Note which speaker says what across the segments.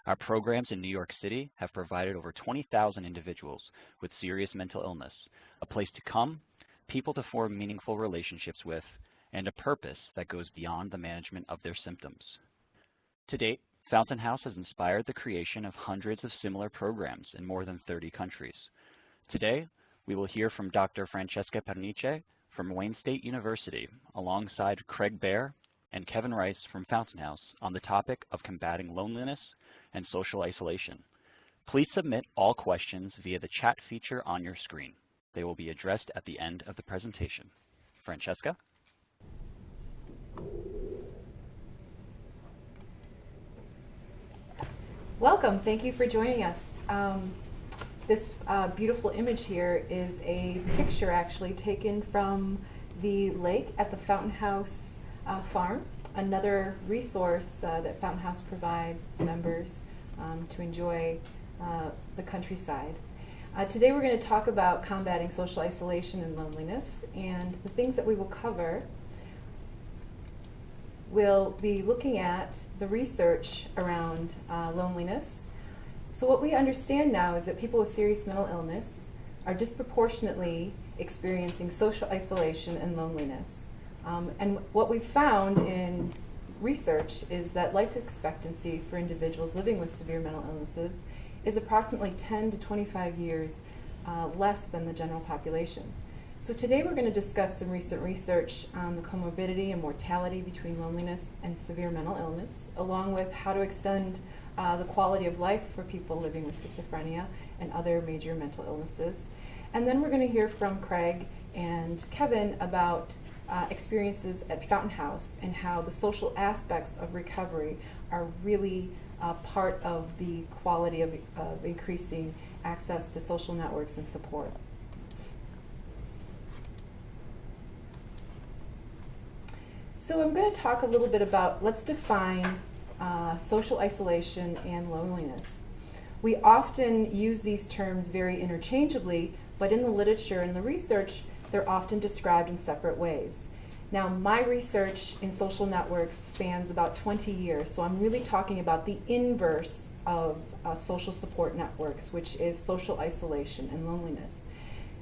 Speaker 1: Our programs in New York City have provided over 20,000 individuals with serious mental illness a place to come, people to form meaningful relationships with, and a purpose that goes beyond the management of their symptoms. To date, Fountain House has inspired the creation of hundreds of similar programs in more than 30 countries. Today, we will hear from Dr. Francesca Pernice from Wayne State University, alongside Craig Baer and Kevin Rice from Fountain House on the topic of combating loneliness and social isolation. Please submit all questions via the chat feature on your screen. They will be addressed at the end of the presentation. Francesca?
Speaker 2: Welcome. Thank you for joining us. This beautiful image here is a picture actually taken from the lake at the Fountain House farm, another resource that Fountain House provides its members to enjoy the countryside. Today we're going to talk about combating social isolation and loneliness, and the things that we will cover will be looking at the research around loneliness. So what we understand now is that people with serious mental illness are disproportionately experiencing social isolation and loneliness. And what we've found in research is that life expectancy for individuals living with severe mental illnesses is approximately 10 to 25 years less than the general population. So today we're going to discuss some recent research on the comorbidity and mortality between loneliness and severe mental illness, along with how to extend the quality of life for people living with schizophrenia and other major mental illnesses. And then we're going to hear from Craig and Kevin about experiences at Fountain House and how the social aspects of recovery are really part of the quality of increasing access to social networks and support. So I'm going to talk a little bit about, let's define social isolation and loneliness. We often use these terms very interchangeably, but in the literature and the research, they're often described in separate ways. Now, my research in social networks spans about 20 years, so I'm really talking about the inverse of social support networks, which is social isolation and loneliness.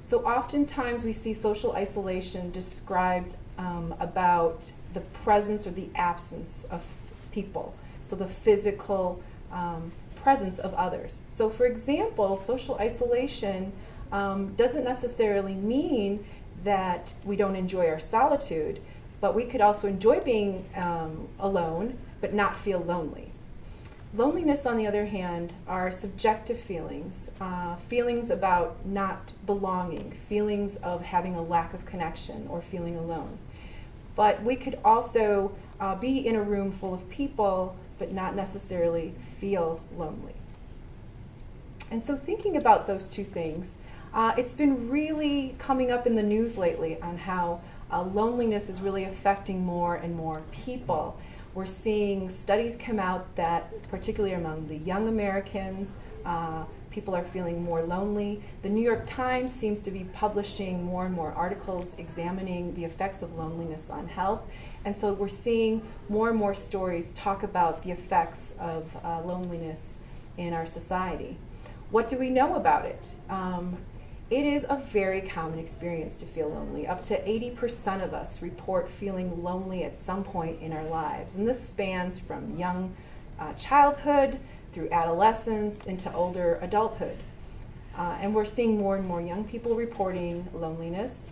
Speaker 2: So oftentimes we see social isolation described about the presence or the absence of people, so the physical presence of others. So for example, social isolation doesn't necessarily mean that we don't enjoy our solitude, but we could also enjoy being alone but not feel lonely. Loneliness, on the other hand, are subjective feelings, feelings about not belonging, feelings of having a lack of connection or feeling alone. But we could also be in a room full of people but not necessarily feel lonely. And so thinking about those two things, it's been really coming up in the news lately on how loneliness is really affecting more and more people. We're seeing studies come out that, particularly among the young Americans, people are feeling more lonely. The New York Times seems to be publishing more and more articles examining the effects of loneliness on health. And so we're seeing more and more stories talk about the effects of loneliness in our society. What do we know about it? It is a very common experience to feel lonely. Up to 80% of us report feeling lonely at some point in our lives. And this spans from young childhood through adolescence into older adulthood. And we're seeing more and more young people reporting loneliness.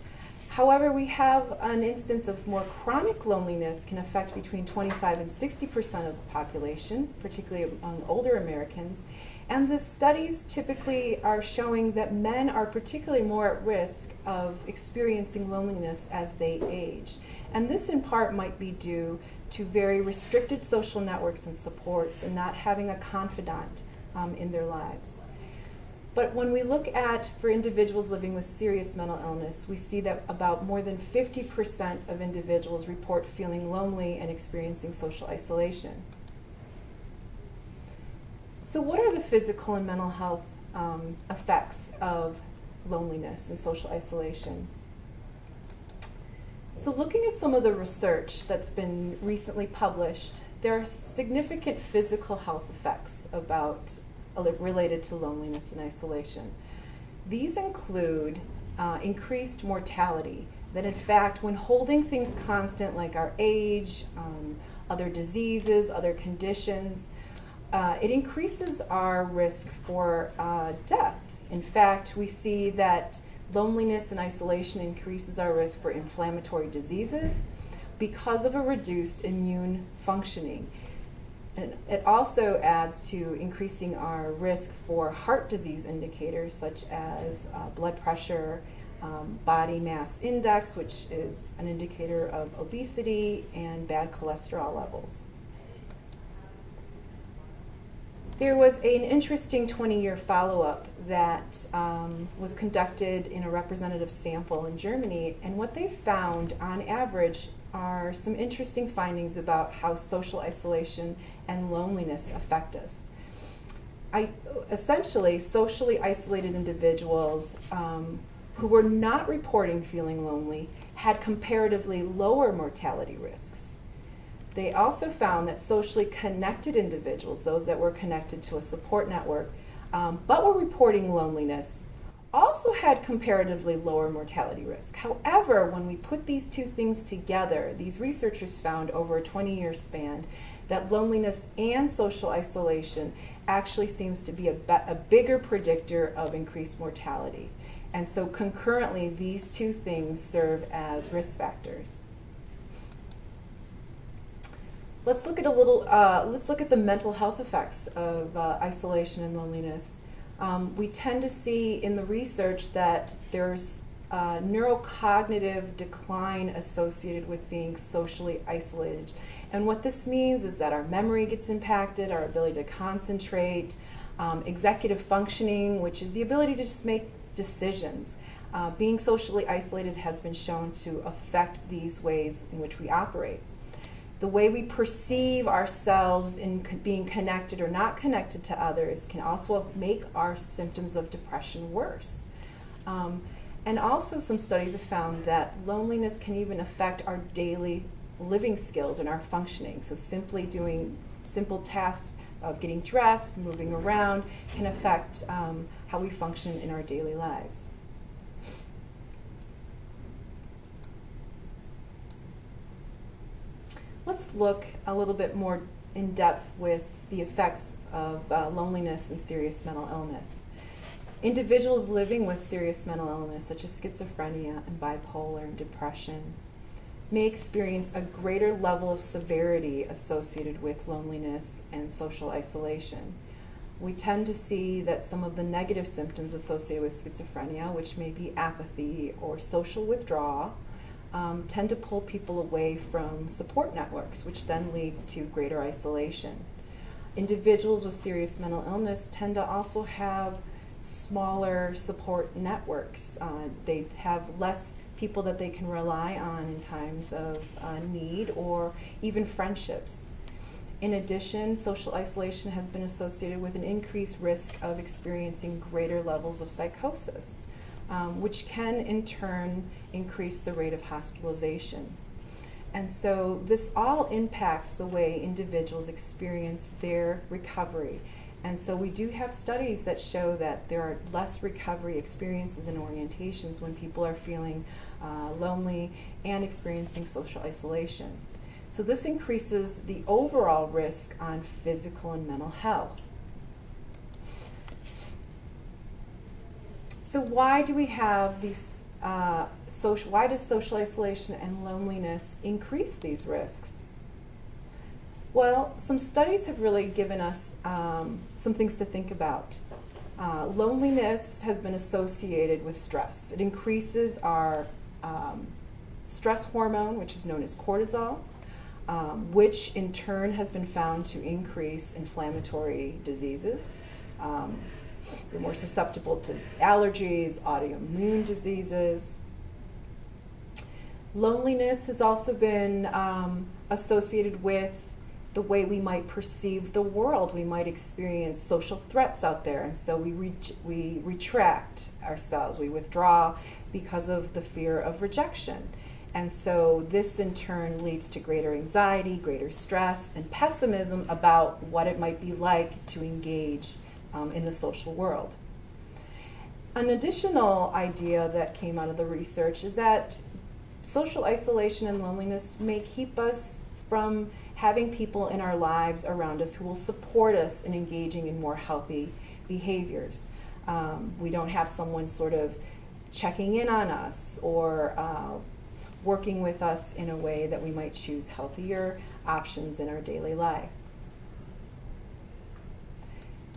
Speaker 2: However, we have an instance of more chronic loneliness can affect between 25 and 60% of the population, particularly among older Americans. And the studies typically are showing that men are particularly more at risk of experiencing loneliness as they age. And this in part might be due to very restricted social networks and supports and not having a confidant in their lives. But when we look at, for individuals living with serious mental illness, we see that about more than 50% of individuals report feeling lonely and experiencing social isolation. So what are the physical and mental health effects of loneliness and social isolation? So looking at some of the research that's been recently published there are significant physical health effects related to loneliness and isolation. These include increased mortality, that in fact when holding things constant like our age, other diseases, other conditions, it increases our risk for death. In fact, we see that loneliness and isolation increases our risk for inflammatory diseases because of a reduced immune functioning. And it also adds to increasing our risk for heart disease indicators such as blood pressure, body mass index, which is an indicator of obesity, and bad cholesterol levels. There was an interesting 20-year follow-up that was conducted in a representative sample in Germany, and what they found on average are some interesting findings about how social isolation and loneliness affect us. Essentially, socially isolated individuals who were not reporting feeling lonely had comparatively lower mortality risks. They also found that socially connected individuals, those that were connected to a support network, but were reporting loneliness, also had comparatively lower mortality risk. However, when we put these two things together, these researchers found over a 20-year span that loneliness and social isolation actually seems to be a bigger predictor of increased mortality. And so concurrently, these two things serve as risk factors. Let's look at the mental health effects of isolation and loneliness. We tend to see in the research that there's neurocognitive decline associated with being socially isolated. And what this means is that our memory gets impacted, our ability to concentrate, executive functioning, which is the ability to just make decisions. Being socially isolated has been shown to affect these ways in which we operate. The way we perceive ourselves in being connected or not connected to others can also make our symptoms of depression worse. And also some studies have found that loneliness can even affect our daily living skills and our functioning. So simply doing simple tasks of getting dressed, moving around, can affect how we function in our daily lives. Let's look a little bit more in depth with the effects of loneliness and serious mental illness. Individuals living with serious mental illness, such as schizophrenia and bipolar and depression, may experience a greater level of severity associated with loneliness and social isolation. We tend to see that some of the negative symptoms associated with schizophrenia, which may be apathy or social withdrawal, tend to pull people away from support networks, which then leads to greater isolation. Individuals with serious mental illness tend to also have smaller support networks. They have less people that they can rely on in times of need or even friendships. In addition, social isolation has been associated with an increased risk of experiencing greater levels of psychosis, which can in turn increase the rate of hospitalization. And so this all impacts the way individuals experience their recovery. And so we do have studies that show that there are less recovery experiences and orientations when people are feeling lonely and experiencing social isolation. So this increases the overall risk on physical and mental health. So why do we have these why does social isolation and loneliness increase these risks? Well, some studies have really given us some things to think about. Loneliness has been associated with stress. It increases our stress hormone, which is known as cortisol, which in turn has been found to increase inflammatory diseases. You're more susceptible to allergies, autoimmune diseases. Loneliness has also been associated with the way we might perceive the world. We might experience social threats out there, and so we retract ourselves. We withdraw because of the fear of rejection. And so this in turn leads to greater anxiety, greater stress, and pessimism about what it might be like to engage in the social world. An additional idea that came out of the research is that social isolation and loneliness may keep us from having people in our lives around us who will support us in engaging in more healthy behaviors. We don't have someone sort of checking in on us or working with us in a way that we might choose healthier options in our daily life.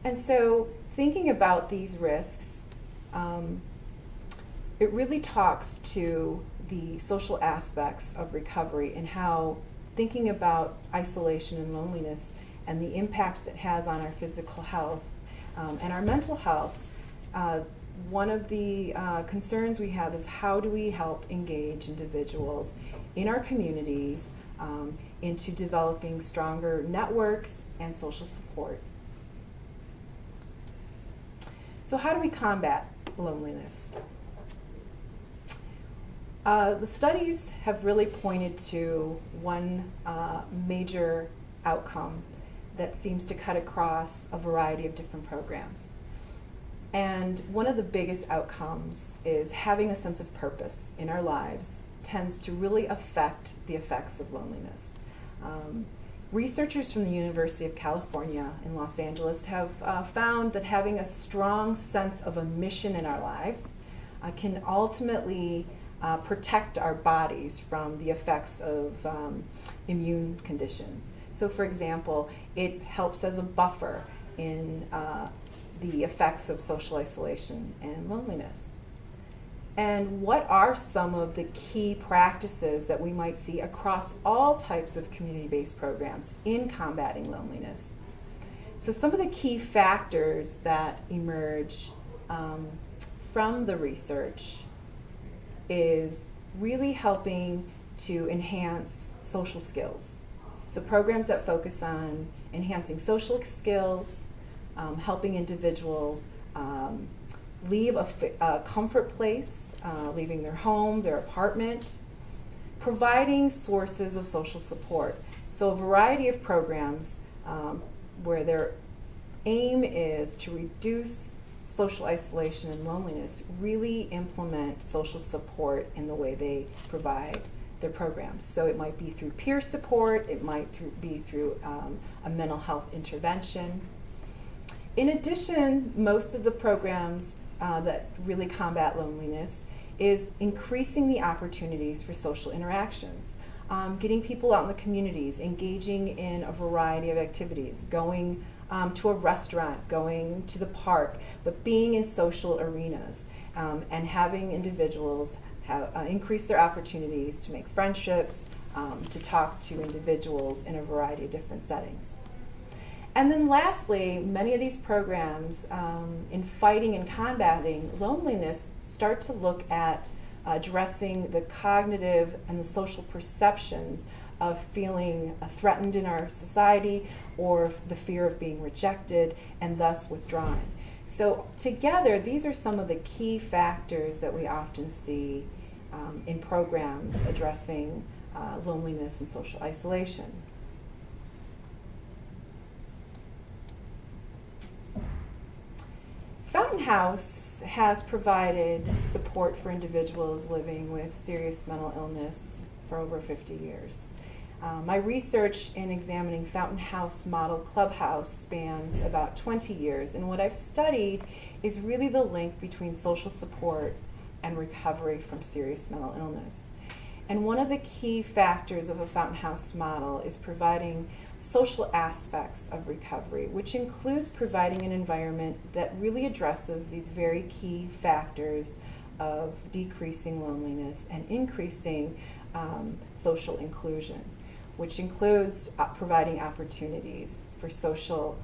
Speaker 2: And so thinking about these risks, it really talks to the social aspects of recovery and how thinking about isolation and loneliness and the impacts it has on our physical health and our mental health. One of the concerns we have is how do we help engage individuals in our communities into developing stronger networks and social support. So how do we combat loneliness? The studies have really pointed to one major outcome that seems to cut across a variety of different programs. And one of the biggest outcomes is having a sense of purpose in our lives tends to really affect the effects of loneliness. Researchers from the University of California in Los Angeles have found that having a strong sense of a mission in our lives can ultimately protect our bodies from the effects of immune conditions. So for example, it helps as a buffer in the effects of social isolation and loneliness. And what are some of the key practices that we might see across all types of community-based programs in combating loneliness? So some of the key factors that emerge from the research is really helping to enhance social skills. So programs that focus on enhancing social skills, helping individuals leave a comfort place, leaving their home, their apartment, providing sources of social support. So a variety of programs where their aim is to reduce social isolation and loneliness really implement social support in the way they provide their programs. So it might be through peer support, it might be through a mental health intervention. In addition, most of the programs that really combat loneliness is increasing the opportunities for social interactions, getting people out in the communities, engaging in a variety of activities, going to a restaurant, going to the park, but being in social arenas and having individuals increase their opportunities to make friendships, to talk to individuals in a variety of different settings. And then lastly, many of these programs in fighting and combating loneliness start to look at addressing the cognitive and the social perceptions of feeling threatened in our society or the fear of being rejected and thus withdrawn. So together, these are some of the key factors that we often see in programs addressing loneliness and social isolation. Fountain House has provided support for individuals living with serious mental illness for over 50 years. My research in examining Fountain House model clubhouse spans about 20 years, and what I've studied is really the link between social support and recovery from serious mental illness. And one of the key factors of a Fountain House model is providing social aspects of recovery, which includes providing an environment that really addresses these very key factors of decreasing loneliness and increasing social inclusion, which includes providing opportunities for social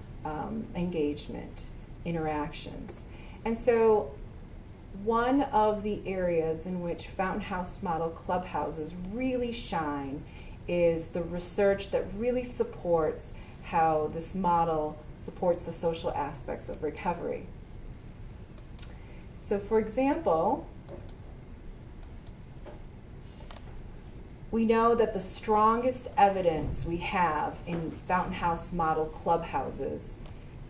Speaker 2: engagement, interactions. And so one of the areas in which Fountain House model clubhouses really shine is the research that really supports how this model supports the social aspects of recovery. So for example, We know that the strongest evidence we have in Fountain House model clubhouses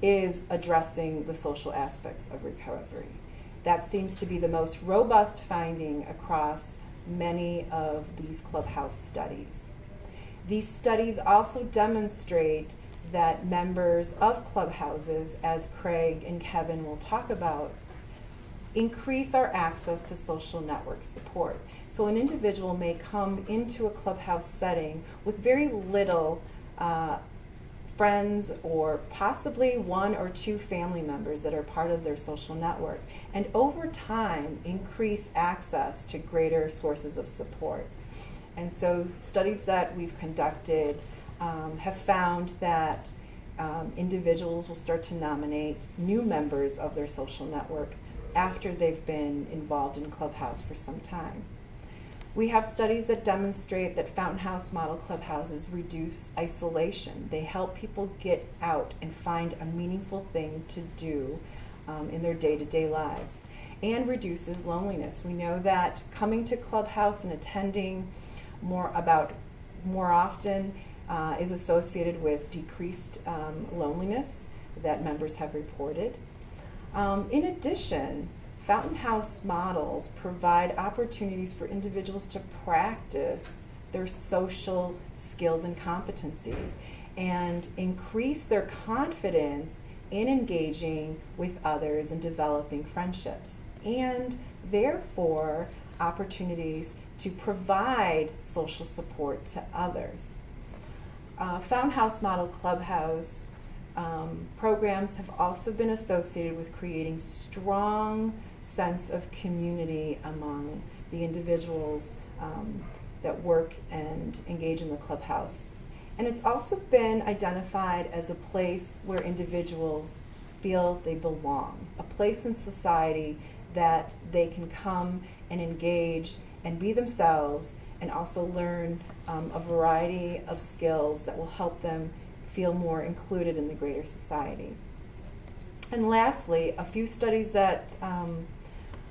Speaker 2: is addressing the social aspects of recovery. That seems to be the most robust finding across many of these clubhouse studies. These studies also demonstrate that members of clubhouses, as Craig and Kevin will talk about, increase our access to social network support. So an individual may come into a clubhouse setting with very little friends, or possibly one or two family members that are part of their social network, and over time increase access to greater sources of support. And so studies that we've conducted have found that individuals will start to nominate new members of their social network after they've been involved in Clubhouse for some time. We have studies that demonstrate that Fountain House model clubhouses reduce isolation. They help people get out and find a meaningful thing to do in their day-to-day lives, and reduces loneliness. We know that coming to Clubhouse and attending more often is associated with decreased loneliness that members have reported. In addition, Fountain House models provide opportunities for individuals to practice their social skills and competencies and increase their confidence in engaging with others and developing friendships, and therefore opportunities to provide social support to others. Fountain House model clubhouse programs have also been associated with creating strong sense of community among the individuals that work and engage in the clubhouse. And it's also been identified as a place where individuals feel they belong, a place in society that they can come and engage and be themselves, and also learn a variety of skills that will help them feel more included in the greater society. And lastly, a few studies that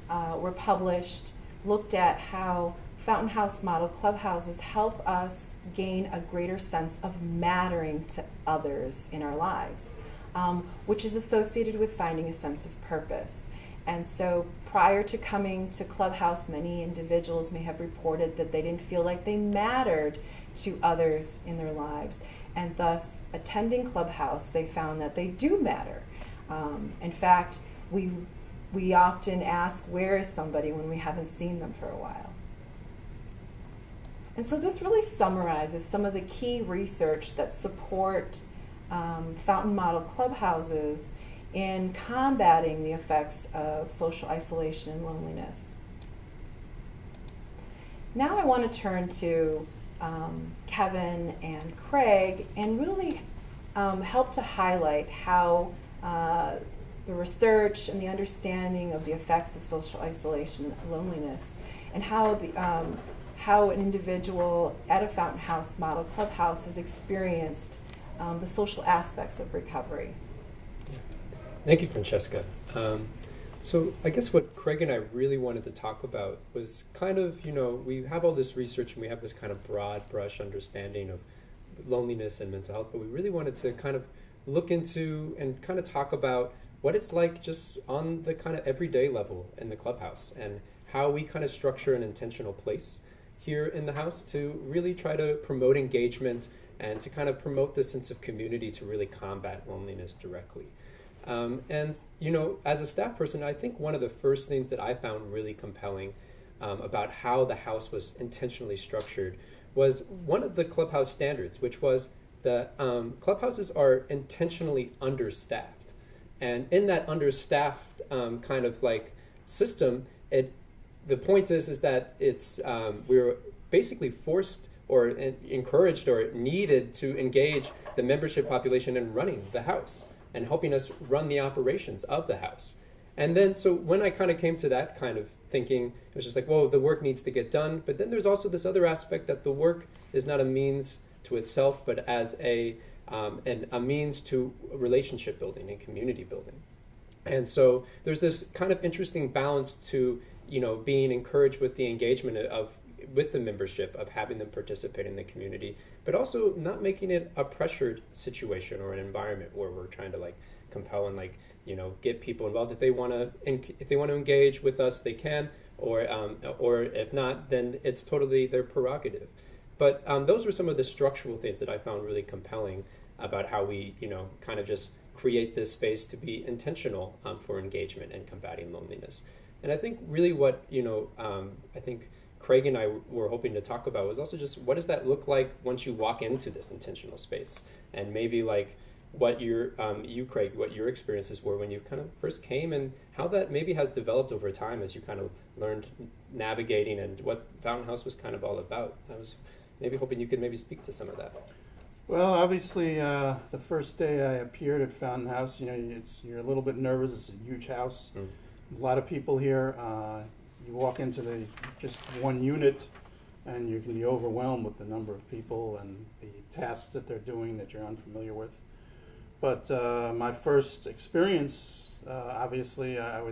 Speaker 2: were published looked at how Fountain House model clubhouses help us gain a greater sense of mattering to others in our lives, which is associated with finding a sense of purpose. And so prior to coming to Clubhouse, many individuals may have reported that they didn't feel like they mattered to others in their lives. And thus, attending Clubhouse, they found that they do matter. In fact, we often ask, where is somebody, when we haven't seen them for a while. And so this really summarizes some of the key research that support Fountain model clubhouses in combating the effects of social isolation and loneliness. Now I want to turn to Kevin and Craig and really help to highlight how the research and the understanding of the effects of social isolation and loneliness, and how an individual at a Fountain House model clubhouse has experienced the social aspects of recovery.
Speaker 3: Thank you, Francesca. So I guess what Craig and I really wanted to talk about was kind of, we have all this research and we have this kind of broad brush understanding of loneliness and mental health, but we really wanted to kind of look into and kind of talk about what it's like just on the kind of everyday level in the clubhouse, and how we kind of structure an intentional place here in the house to really try to promote engagement and to kind of promote this sense of community to really combat loneliness directly. As a staff person, I think one of the first things that I found really compelling about how the house was intentionally structured was one of the clubhouse standards, which was that clubhouses are intentionally understaffed. And in that understaffed kind of like system, the point is that it's we're basically forced or encouraged or needed to engage the membership population in running the house and helping us run the operations of the house. And then, so when I kind of came to that kind of thinking, it was just like, whoa, the work needs to get done. But then there's also this other aspect that the work is not a means to itself, but as a means to relationship building and community building. And so there's this kind of interesting balance to, being encouraged with the engagement of with the membership, of having them participate in the community, but also not making it a pressured situation or an environment where we're trying to like compel and like, you know, get people involved. If they want to engage with us, they can, or if not, then it's totally their prerogative. But those were some of the structural things that I found really compelling about how we, you know, kind of just create this space to be intentional for engagement and combating loneliness. And I think really what, you know, I think Craig and I were hoping to talk about was also just what does that look like once you walk into this intentional space, and maybe like what your you Craig, what your experiences were when you kind of first came, and how that maybe has developed over time as you kind of learned navigating and what Fountain House was kind of all about. I was maybe hoping you could maybe speak to some of that.
Speaker 4: Well, obviously, the first day I appeared at Fountain House, you know, you're a little bit nervous. It's a huge house, a lot of people here. You walk into just one unit, and you can be overwhelmed with the number of people and the tasks that they're doing that you're unfamiliar with. But my first experience, obviously, I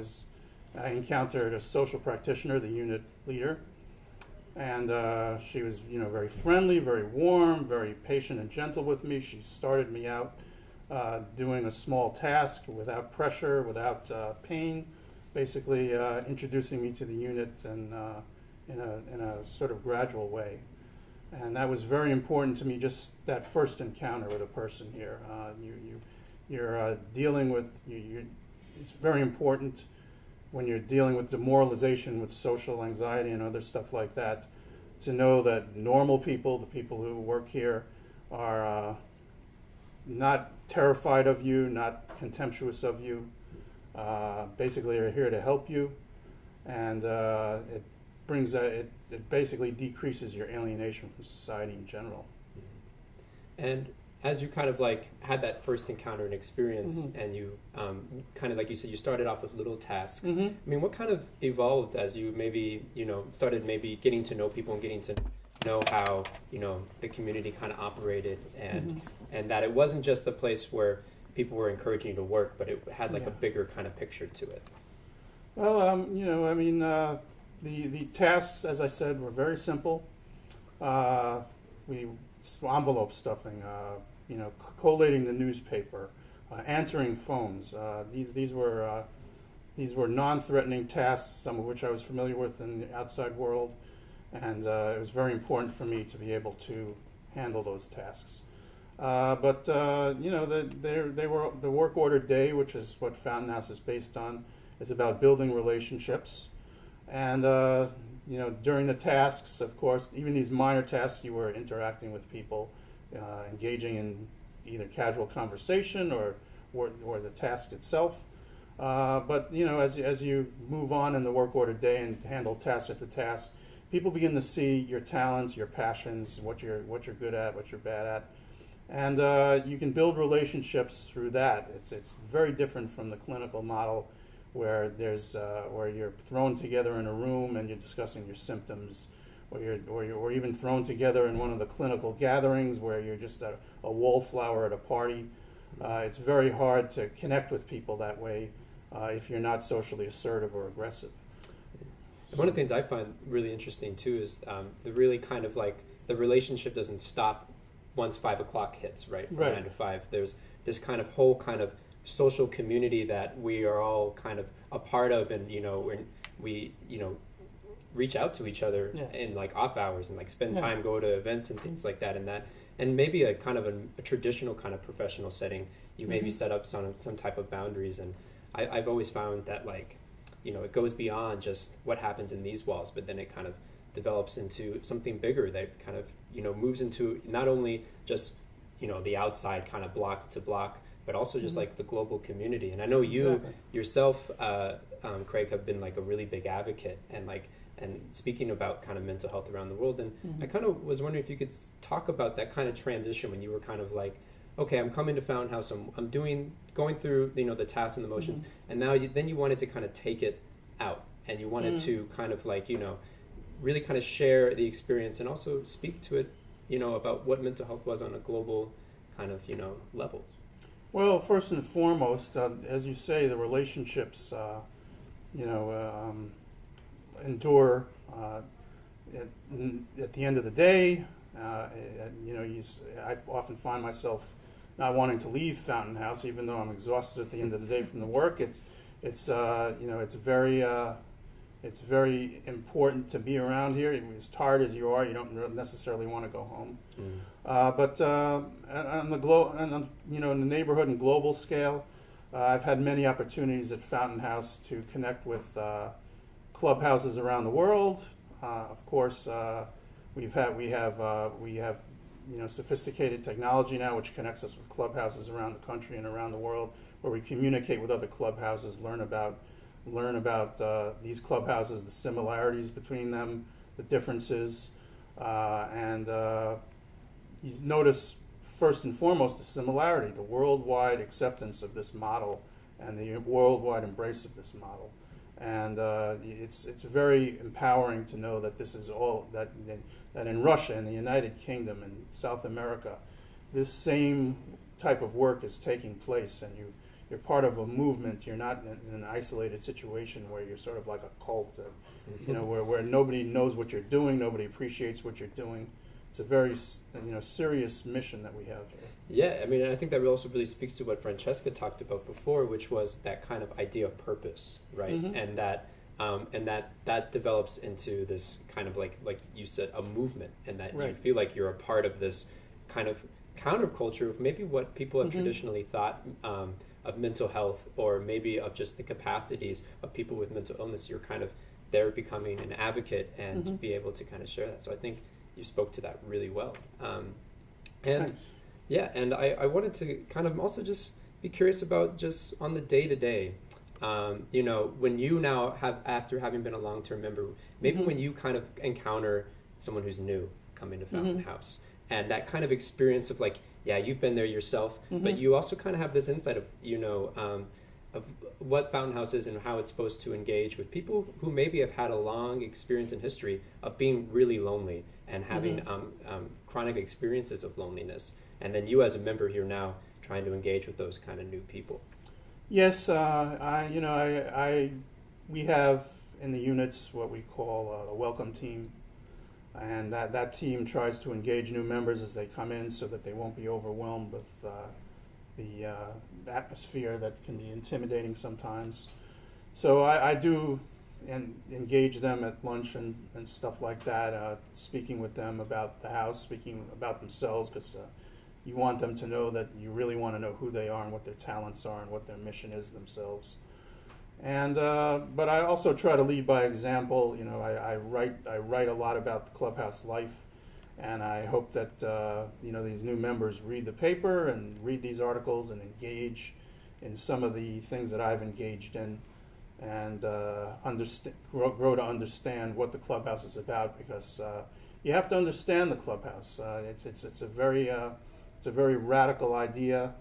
Speaker 4: encountered a social practitioner, the unit leader. And she was, you know, very friendly, very warm, very patient and gentle with me. She started me out doing a small task without pressure, without pain, basically introducing me to the unit and in a sort of gradual way. And that was very important to me, just that first encounter with a person here. You're dealing with, it's very important when you're dealing with demoralization, with social anxiety and other stuff like that, to know that normal people, the people who work here, are not terrified of you, not contemptuous of you, basically are here to help you, and it brings it basically decreases your alienation from society in general.
Speaker 3: And as you kind of like had that first encounter and experience, and you kind of like you said, you started off with little tasks. I mean, what kind of evolved as you maybe, you know, started maybe getting to know people and getting to know how, you know, the community kind of operated, and that it wasn't just a place where people were encouraging you to work, but it had like a bigger kind of picture to it.
Speaker 4: Well, you know, I mean, the tasks, as I said, were very simple. Envelope stuffing, you know, collating the newspaper, answering phones. These were non-threatening tasks, some of which I was familiar with in the outside world, and it was very important for me to be able to handle those tasks. But you know, the work order day, which is what Fountain House is based on, is about building relationships, and you know, during the tasks, of course, even these minor tasks, you were interacting with people, engaging in either casual conversation or the task itself. But you know, as you move on in the work order day and handle task after task, people begin to see your talents, your passions, what you're good at, what you're bad at, and you can build relationships through that. It's very different from the clinical model, where where you're thrown together in a room and you're discussing your symptoms, or even thrown together in one of the clinical gatherings where you're just a wallflower at a party. It's very hard to connect with people that way if you're not socially assertive or aggressive.
Speaker 3: So one of the things I find really interesting too is the really kind of like the relationship doesn't stop once 5 o'clock hits, right? From 9 to 5. There's this kind of whole kind of social community that we are all kind of a part of, and you know, when we, you know, reach out to each other in like off hours and like spend time, go to events and things like that, and maybe a kind of a traditional kind of professional setting, you maybe set up some type of boundaries. And I've always found that, like, you know, it goes beyond just what happens in these walls, but then it kind of develops into something bigger that kind of, you know, moves into not only just, you know, the outside kind of block to block, but also just like the global community. And I know you yourself, Craig, have been like a really big advocate and speaking about kind of mental health around the world. And I kind of was wondering if you could talk about that kind of transition when you were kind of like, okay, I'm coming to Fountain House, I'm going through, you know, the tasks and the motions, and now then you wanted to kind of take it out, and you wanted to kind of like, you know, really kind of share the experience and also speak to it, you know, about what mental health was on a global kind of, you know, level.
Speaker 4: Well, first and foremost, as you say, the relationships, you know, endure. at the end of the day, I often find myself not wanting to leave Fountain House, even though I'm exhausted at the end of the day from the work. It's very important to be around here. As tired as you are, you don't necessarily want to go home. But on in the neighborhood and global scale, I've had many opportunities at Fountain House to connect with clubhouses around the world. Of course, we have sophisticated technology now, which connects us with clubhouses around the country and around the world, where we communicate with other clubhouses, learn about these clubhouses, the similarities between them, the differences, and you notice first and foremost the similarity, the worldwide acceptance of this model, and the worldwide embrace of this model. And it's very empowering to know that this is all that in Russia, in the United Kingdom, and South America, this same type of work is taking place, and you're part of a movement. You're not in an isolated situation where you're sort of like a cult, where nobody knows what you're doing, nobody appreciates what you're doing. It's a very serious mission that we have here.
Speaker 3: Yeah, I mean, I think that also really speaks to what Francesca talked about before, which was that kind of idea of purpose, right? And that develops into this kind of like you said, a movement, and that you feel like you're a part of this kind of counterculture of maybe what people have traditionally thought of mental health, or maybe of just the capacities of people with mental illness. You're kind of there becoming an advocate and be able to kind of share that. So I think you spoke to that really well.
Speaker 4: Thanks.
Speaker 3: Yeah, and I wanted to kind of also just be curious about just on the day-to-day, when you now have, after having been a long-term member, maybe when you kind of encounter someone who's new coming to Fountain House, and that kind of experience of like, yeah, you've been there yourself, but you also kind of have this insight of, of what Fountain House is and how it's supposed to engage with people who maybe have had a long experience and history of being really lonely and having chronic experiences of loneliness. And then you as a member here now trying to engage with those kind of new people.
Speaker 4: Yes, we have in the units what we call a welcome team, and that team tries to engage new members as they come in so that they won't be overwhelmed with the atmosphere that can be intimidating sometimes. So I do engage them at lunch and stuff like that, speaking with them about the house, speaking about themselves, because you want them to know that you really want to know who they are and what their talents are and what their mission is themselves. And but I also try to lead by example. I write a lot about the clubhouse life, and I hope that these new members read the paper and read these articles and engage in some of the things that I've engaged in, and grow to understand what the clubhouse is about, because you have to understand the clubhouse. It's a very radical idea,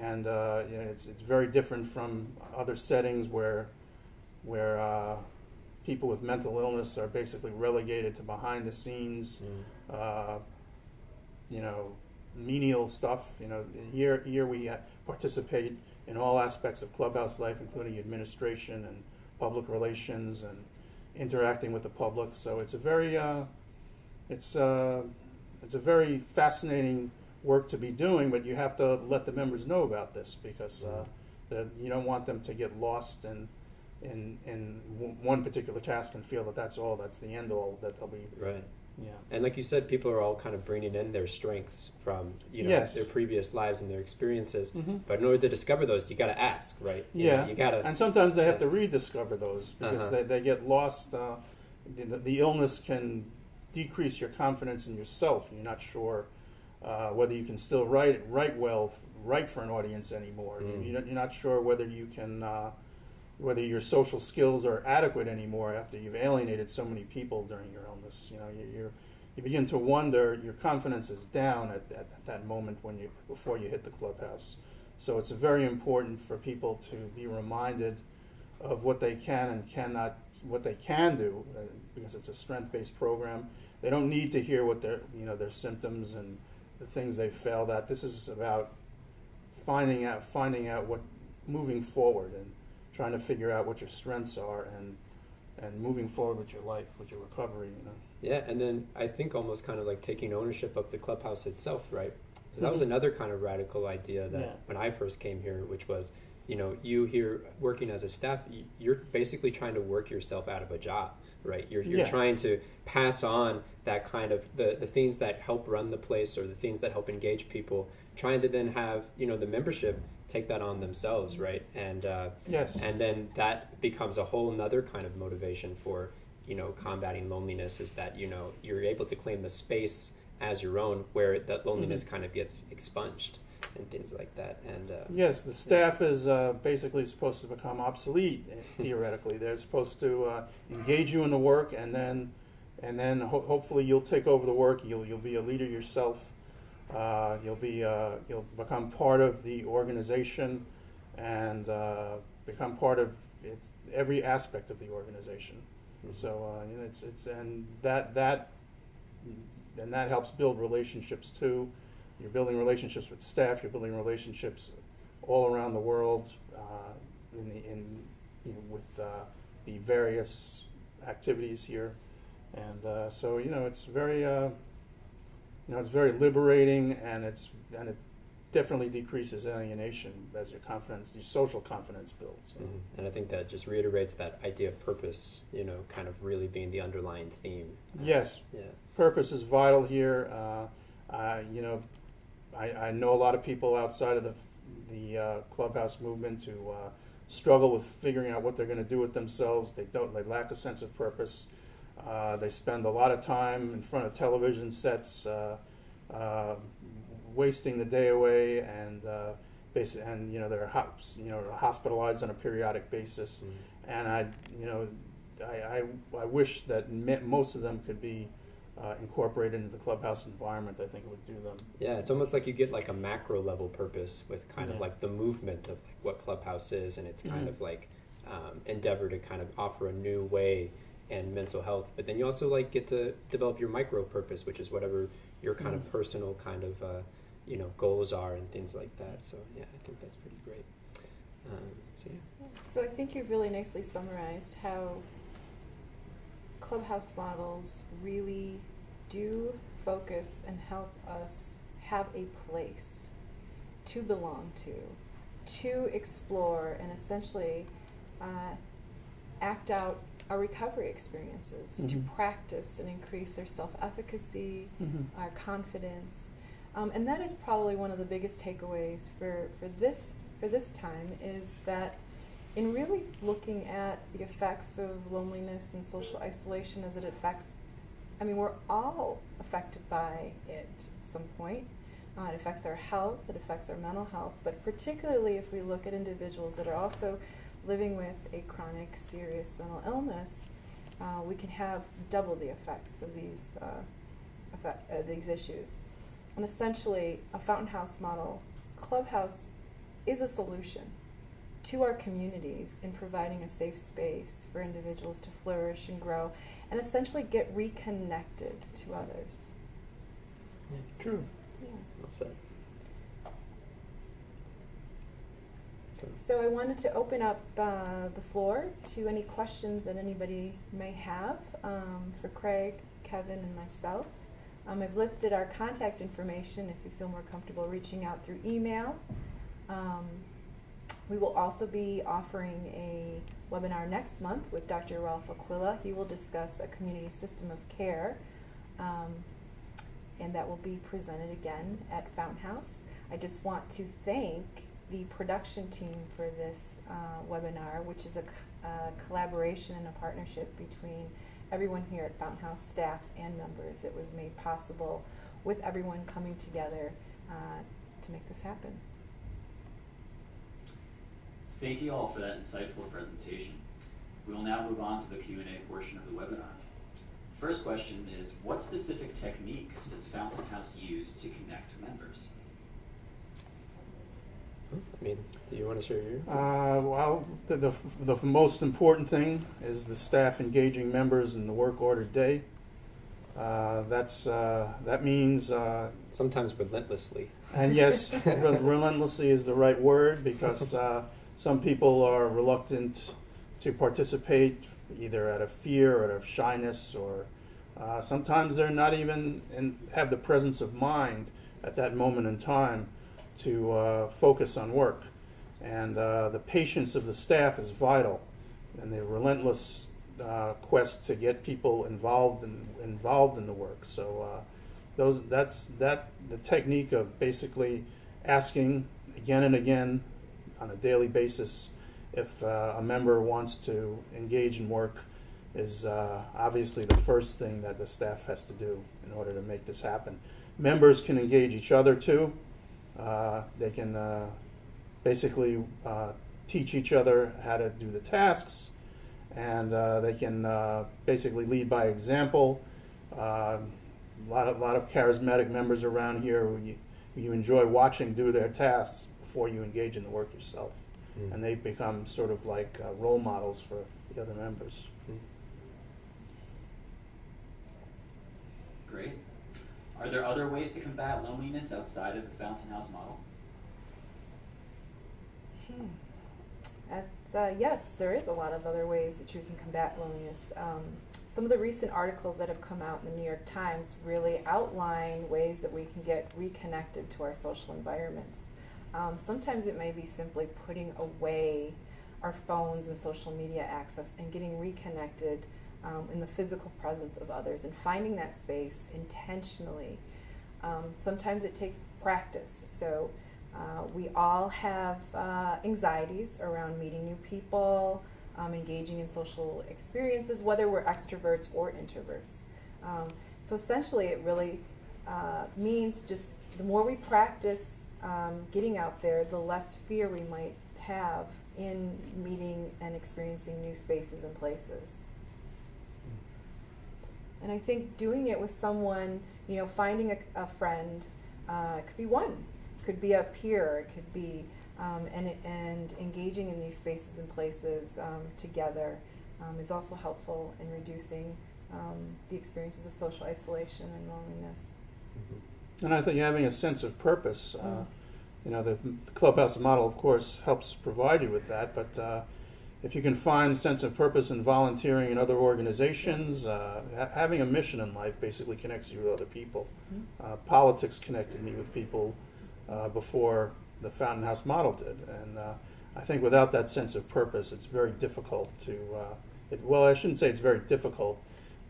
Speaker 4: and it's very different from other settings where people with mental illness are basically relegated to behind the scenes, menial stuff. Here we participate in all aspects of clubhouse life, including administration and public relations and interacting with the public. So it's a very fascinating work to be doing, but you have to let the members know about this, because you don't want them to get lost in one particular task and feel that that's the end all, that they'll be
Speaker 3: right.
Speaker 4: Yeah.
Speaker 3: And like you said, people are all kind of bringing in their strengths from
Speaker 4: Yes.
Speaker 3: their previous lives and their experiences. But in order to discover those, you got to ask, right?
Speaker 4: Yeah.
Speaker 3: You got to.
Speaker 4: And sometimes they have to rediscover those, because they get lost. The illness can decrease your confidence in yourself. You're not sure whether you can still write for an audience anymore. You're not sure whether you can, whether your social skills are adequate anymore after you've alienated so many people during your illness. You begin to wonder. Your confidence is down at that moment before you hit the clubhouse. So it's very important for people to be reminded of what they can and cannot, what they can do, because it's a strength-based program. They don't need to hear what their symptoms and the things they've failed at. This is about finding out what, moving forward and trying to figure out what your strengths are, and moving forward with your life, with your recovery. You know.
Speaker 3: Yeah, and then I think almost kind of like taking ownership of the clubhouse itself, right? Because that was
Speaker 4: Mhm.
Speaker 3: another kind of radical idea that
Speaker 4: Yeah.
Speaker 3: when I first came here, which was, you here working as a staff, you're basically trying to work yourself out of a job, right? You're
Speaker 4: Yeah.
Speaker 3: trying to pass on that kind of the things that help run the place or the things that help engage people, trying to then have, the membership take that on themselves, right? And
Speaker 4: Yes.
Speaker 3: and then that becomes a whole nother kind of motivation for combating loneliness, is that you're able to claim the space as your own, where that loneliness kind of gets expunged and things like that. And
Speaker 4: Yes, the staff is basically supposed to become obsolete theoretically. They're supposed to engage you in the work, and then hopefully you'll take over the work. You'll be a leader yourself. You'll become part of the organization, and become part of every aspect of the organization. So that helps build relationships too. You're building relationships with staff. You're building relationships all around the world with the various activities here, and so it's very it's very liberating, and it definitely decreases alienation as your social confidence builds.
Speaker 3: And I think that just reiterates that idea of purpose, kind of really being the underlying theme.
Speaker 4: Yes.
Speaker 3: Yeah.
Speaker 4: Purpose is vital here. I know a lot of people outside of the clubhouse movement who struggle with figuring out what they're going to do with themselves. They lack a sense of purpose. They spend a lot of time in front of television sets, wasting the day away, and they're hospitalized on a periodic basis. And I wish that most of them could be incorporated into the clubhouse environment. I think it would do them.
Speaker 3: Yeah, it's almost like you get like a macro level purpose with kind of like the movement of like what clubhouse is, and it's kind of like endeavor to kind of offer a new way and mental health. But then you also like get to develop your micro purpose, which is whatever your kind of personal kind of goals are and things like that. So yeah, I think that's pretty great.
Speaker 2: So I think you've really nicely summarized how clubhouse models really do focus and help us have a place to belong to explore, and essentially act out our recovery experiences, to practice and increase our self-efficacy, our confidence. And that is probably one of the biggest takeaways for this time, is that in really looking at the effects of loneliness and social isolation as it affects, we're all affected by it at some point. It affects our health, it affects our mental health, but particularly if we look at individuals that are also living with a chronic, serious mental illness, we can have double the effects of these issues. And essentially, a Fountain House model clubhouse is a solution to our communities in providing a safe space for individuals to flourish and grow and essentially get reconnected to others.
Speaker 3: Yeah.
Speaker 4: True.
Speaker 2: Yeah.
Speaker 3: Well said.
Speaker 2: So I wanted to open up the floor to any questions that anybody may have for Craig, Kevin, and myself. I've listed our contact information if you feel more comfortable reaching out through email. We will also be offering a webinar next month with Dr. Ralph Aquila. He will discuss a community system of care, and that will be presented again at Fountain House. I just want to thank the production team for this webinar, which is a collaboration and a partnership between everyone here at Fountain House, staff and members. It was made possible with everyone coming together to make this happen.
Speaker 5: Thank you all for that insightful presentation. We will now move on to the Q&A portion of the webinar. First question is, what specific techniques does Fountain House use to connect members?
Speaker 3: Do you want to share your?
Speaker 4: Well, the most important thing is the staff engaging members in the work order day. That means
Speaker 3: Sometimes relentlessly.
Speaker 4: and yes, relentlessly is the right word, because some people are reluctant to participate either out of fear or out of shyness, or sometimes they're not even have the presence of mind at that moment in time to focus on work. And the patience of the staff is vital, and the relentless quest to get people involved in the work. So the technique of basically asking again and again on a daily basis if a member wants to engage in work is obviously the first thing that the staff has to do in order to make this happen. Members can engage each other too. They can basically teach each other how to do the tasks, and they can basically lead by example. A lot of charismatic members around here who you enjoy watching do their tasks before you engage in the work yourself. And they become sort of like role models for the other members.
Speaker 5: Great. Are there other ways to combat loneliness outside of the Fountain House model?
Speaker 2: Yes, there is a lot of other ways that you can combat loneliness. Some of the recent articles that have come out in the New York Times really outline ways that we can get reconnected to our social environments. Sometimes it may be simply putting away our phones and social media access and getting reconnected in the physical presence of others and finding that space intentionally. Sometimes it takes practice. So we all have anxieties around meeting new people, engaging in social experiences, whether we're extroverts or introverts. So essentially it really means just the more we practice getting out there, the less fear we might have in meeting and experiencing new spaces and places. And I think doing it with someone, finding a friend, it could be one, could be a peer, it could be, and engaging in these spaces and places together is also helpful in reducing the experiences of social isolation and loneliness.
Speaker 4: And I think having a sense of purpose, the clubhouse model, of course, helps provide you with that. But if you can find a sense of purpose in volunteering in other organizations, having a mission in life basically connects you with other people. Politics connected me with people before the Fountain House model did. And I think without that sense of purpose, it's very difficult to, well, I shouldn't say it's very difficult,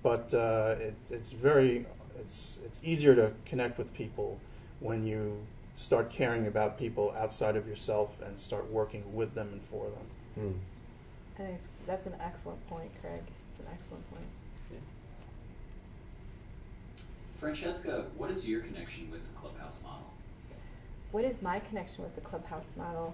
Speaker 4: but it's easier to connect with people when you start caring about people outside of yourself and start working with them and for them.
Speaker 2: I think that's an excellent point, Craig. It's an excellent point.
Speaker 3: Yeah.
Speaker 5: Francesca, what is your connection with the clubhouse model?
Speaker 2: What is my connection with the clubhouse model?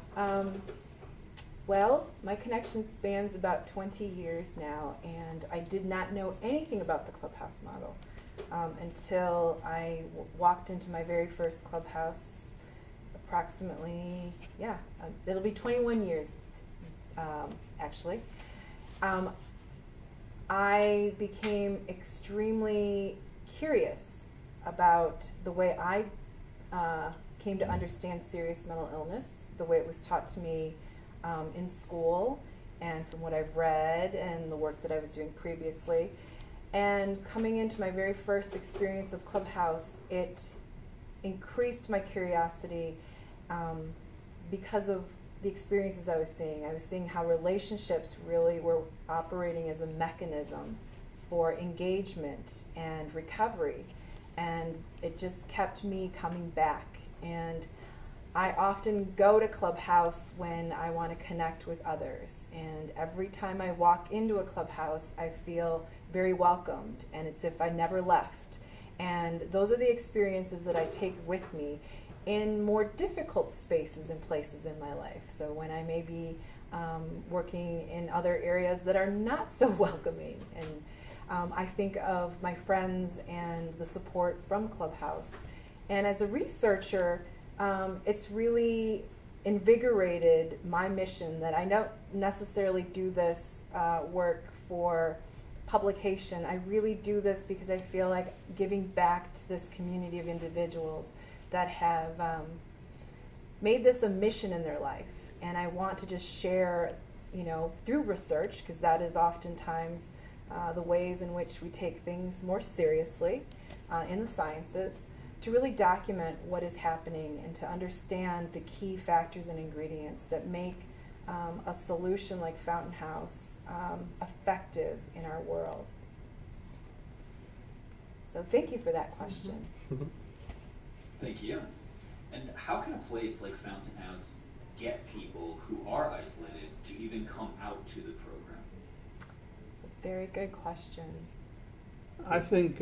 Speaker 2: Well, my connection spans about 20 years now, and I did not know anything about the clubhouse model until I walked into my very first clubhouse approximately, it'll be 21 years actually. I became extremely curious about the way I came to understand serious mental illness, the way it was taught to me in school, and from what I've read and the work that I was doing previously. And coming into my very first experience of Clubhouse, it increased my curiosity because of the experiences I was seeing. I was seeing how relationships really were operating as a mechanism for engagement and recovery. And it just kept me coming back. And I often go to Clubhouse when I want to connect with others. And every time I walk into a Clubhouse, I feel very welcomed, and it's if I never left. And those are the experiences that I take with me in more difficult spaces and places in my life. So when I may be working in other areas that are not so welcoming, and I think of my friends and the support from Clubhouse. And as a researcher, it's really invigorated my mission that I don't necessarily do this work for publication. I really do this because I feel like giving back to this community of individuals that have made this a mission in their life. And I want to just share through research, because that is oftentimes the ways in which we take things more seriously in the sciences, to really document what is happening and to understand the key factors and ingredients that make a solution like Fountain House effective in our world. So thank you for that question.
Speaker 3: Mm-hmm.
Speaker 5: Thank you. And how can a place like Fountain House get people who are isolated to even come out to the program?
Speaker 2: It's a very good question.
Speaker 4: I think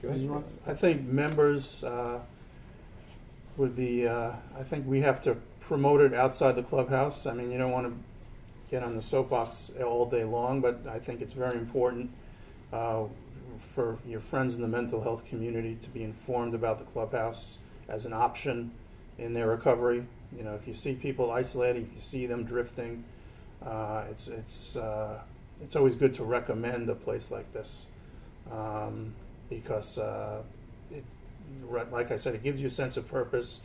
Speaker 3: Go ahead.
Speaker 4: I think members would be. I think we have to promote it outside the clubhouse. I mean, you don't want to get on the soapbox all day long, but I think it's very important for your friends in the mental health community to be informed about the clubhouse as an option in their recovery. If you see people isolated, if you see them drifting, it's always good to recommend a place like this. Because like I said, it gives you a sense of purpose.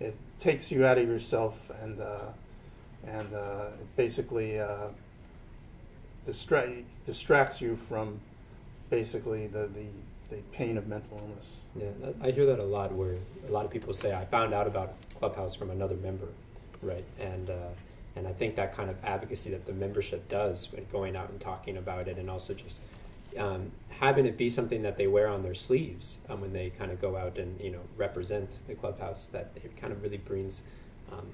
Speaker 4: It takes you out of yourself, and it basically distracts you from basically the pain of mental illness.
Speaker 3: Yeah, I hear that a lot, where a lot of people say, I found out about Clubhouse from another member, right? And I think that kind of advocacy that the membership does with going out and talking about it, and also just having it be something that they wear on their sleeves when they kind of go out and represent the clubhouse, that it kind of really brings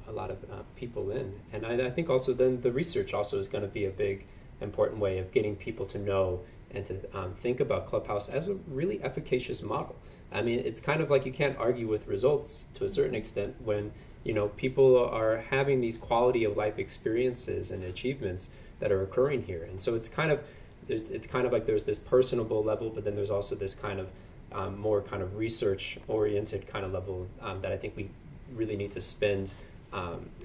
Speaker 3: a lot of people in. And I think also then the research also is going to be a big important way of getting people to know and to think about Clubhouse as a really efficacious model. I mean, it's kind of like you can't argue with results to a certain extent when people are having these quality of life experiences and achievements that are occurring here. And so it's kind of like there's this personable level, but then there's also this kind of more kind of research-oriented kind of level that I think we really need to spend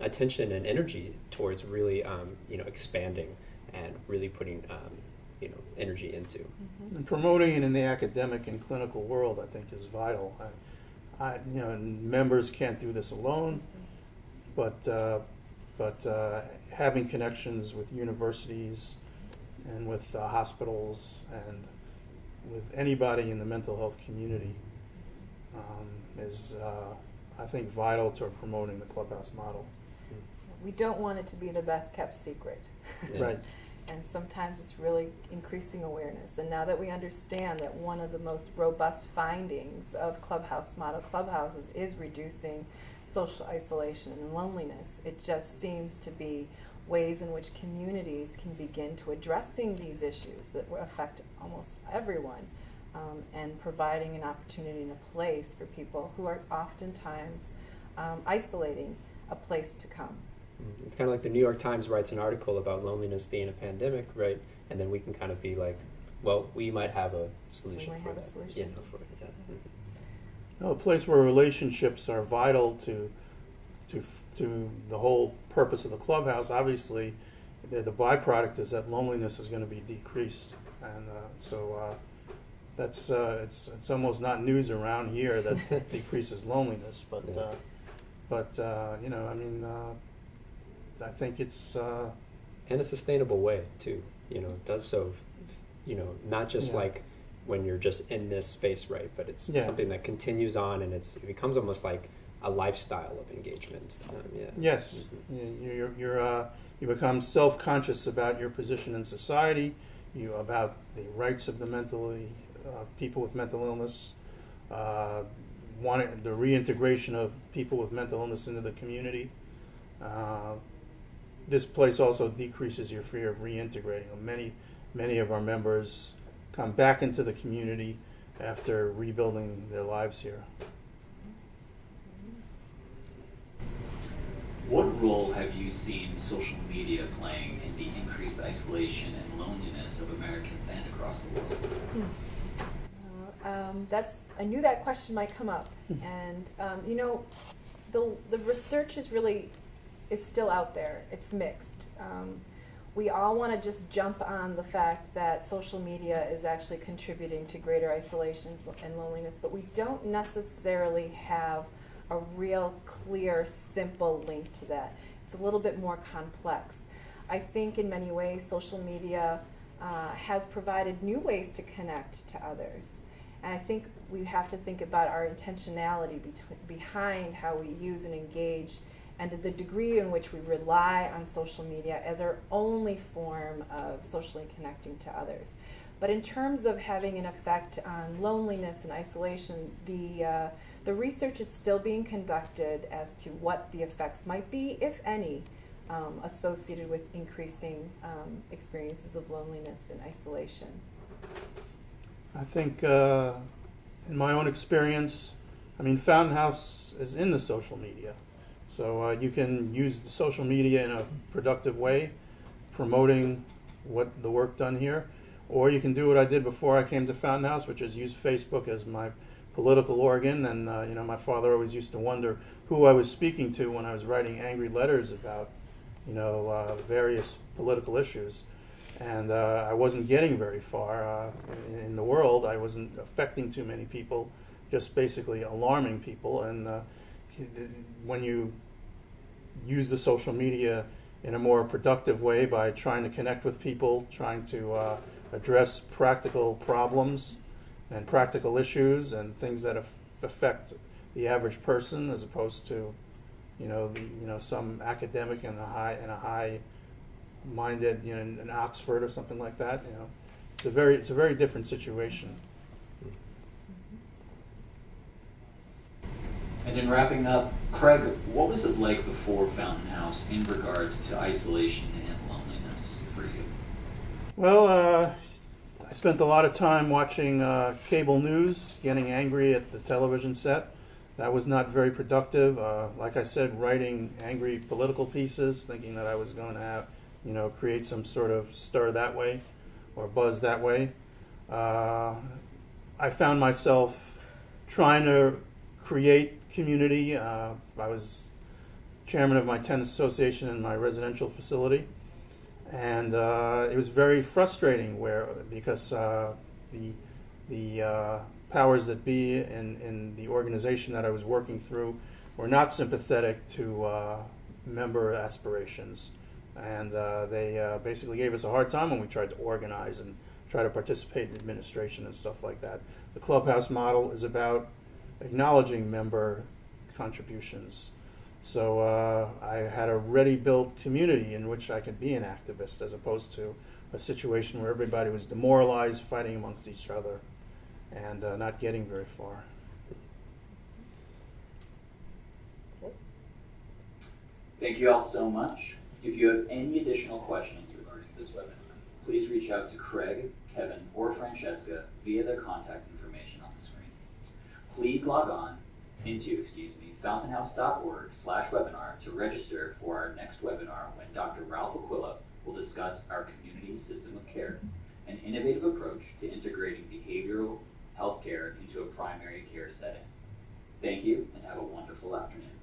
Speaker 3: attention and energy towards really expanding and really putting energy into.
Speaker 4: And promoting it in the academic and clinical world, I think, is vital. Members can't do this alone, but having connections with universities and with hospitals and with anybody in the mental health community is, I think, vital to promoting the clubhouse model.
Speaker 2: We don't want it to be the best kept secret.
Speaker 3: Yeah.
Speaker 4: Right.
Speaker 2: And sometimes it's really increasing awareness. And now that we understand that one of the most robust findings of clubhouse model clubhouses is reducing social isolation and loneliness, it just seems to be ways in which communities can begin to addressing these issues that affect almost everyone, and providing an opportunity and a place for people who are oftentimes isolating, a place to come.
Speaker 3: It's kind of like the New York Times writes an article about loneliness being a pandemic, right? And then we can kind of be like, well, we might have a solution for that.
Speaker 4: A place where relationships are vital to the whole purpose of the clubhouse. Obviously, the byproduct is that loneliness is going to be decreased, and so that's it's almost not news around here that decreases loneliness, but I think it's
Speaker 3: in a sustainable way too. It does so. Not just like when you're just in this space, right? But it's something that continues on, and it becomes almost like a lifestyle of engagement.
Speaker 4: Yes, you become self-conscious about your position in society, about the rights of the people with mental illness, the reintegration of people with mental illness into the community. This place also decreases your fear of reintegrating. Many of our members come back into the community after rebuilding their lives here.
Speaker 5: What role have you seen social media playing in the increased isolation and loneliness of Americans and across the world?
Speaker 2: I knew that question might come up, and the research is still out there. It's mixed. We all want to just jump on the fact that social media is actually contributing to greater isolation and loneliness, but we don't necessarily have a real clear, simple link to that. It's a little bit more complex. I think in many ways social media has provided new ways to connect to others. And I think we have to think about our intentionality behind how we use and engage, and to the degree in which we rely on social media as our only form of socially connecting to others. But in terms of having an effect on loneliness and isolation, the research is still being conducted as to what the effects might be, if any, associated with increasing experiences of loneliness and isolation.
Speaker 4: I think in my own experience, I mean, Fountain House is in the social media. So you can use the social media in a productive way, promoting what the work done here. Or you can do what I did before I came to Fountain House, which is use Facebook as my political organ. And my father always used to wonder who I was speaking to when I was writing angry letters about, various political issues. And I wasn't getting very far in the world. I wasn't affecting too many people, just basically alarming people. And when you use the social media in a more productive way by trying to connect with people, trying to address practical problems and practical issues and things that affect the average person, as opposed to, some academic in a high-minded, in Oxford or something like that. It's a very different situation.
Speaker 5: And in wrapping up, Craig, what was it like before Fountain House in regards to isolation and loneliness for you?
Speaker 4: Well, I spent a lot of time watching cable news, getting angry at the television set. That was not very productive. Like I said, writing angry political pieces, thinking that I was going to have, create some sort of stir that way or buzz that way. I found myself trying to create community. I was chairman of my tennis association in my residential facility, and it was very frustrating because the powers that be in the organization that I was working through were not sympathetic to member aspirations, and they basically gave us a hard time when we tried to organize and try to participate in administration and stuff like that. The clubhouse model is about acknowledging member contributions. So I had a ready-built community in which I could be an activist, as opposed to a situation where everybody was demoralized, fighting amongst each other, and not getting very far.
Speaker 5: Thank you all so much. If you have any additional questions regarding this webinar, please reach out to Craig, Kevin, or Francesca via their contact information on the screen. Please log on into, fountainhouse.org/webinar to register for our next webinar, when Dr. Ralph Aquila will discuss our community system of care, an innovative approach to integrating behavioral health care into a primary care setting. Thank you, and have a wonderful afternoon.